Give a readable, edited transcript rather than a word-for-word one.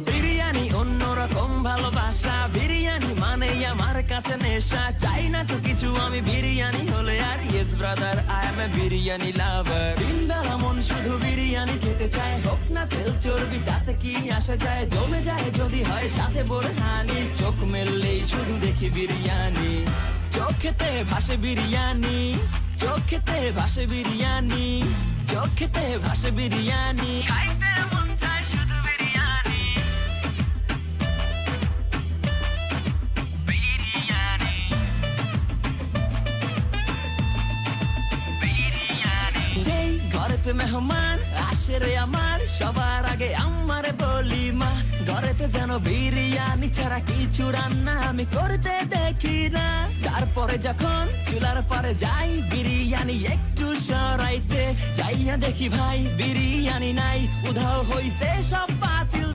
বিরিয়ানি অন্যরকম ভালোবাসা, বিরিয়ানি মানে আমার কাছে নেশা। চাই না তো কিছু আমি বিরিয়ানি হলে আর, yes brother I M A biryani লাভার। দিন বেলা মন শুধু বিরিয়ানি খেতে চায়, হোক না তেল চর্বি তাতে কি আসে যায়। জমে যায় যদি হয় সাথে বোরহানি, চোখ মেললেই শুধু দেখি বিরিয়ানি। চোখেতে ভাসে বিরিয়ানি, চোখেতে ভাসে বিরিয়ানি, চোখেতে ভাসে বিরিয়ানি। খাইতে মন চায় শুধু বিরিয়ানি, বিরিয়ানি, বিরিয়ানি। যেই ঘরেতে মেহমান আসে রে আমার, সবার আগে আমারে বলি মা, ঘরেতে যেন বিরিয়ানি ছাড়া কিছু রান্না আমি করতে দেখি না। তারপরে যখন চুলার পরে যাই বিরিয়ানি একটু সরাইতে, যাইয়া দেখি ভাই বিরিয়ানি নাই, উধাও হইছে সব।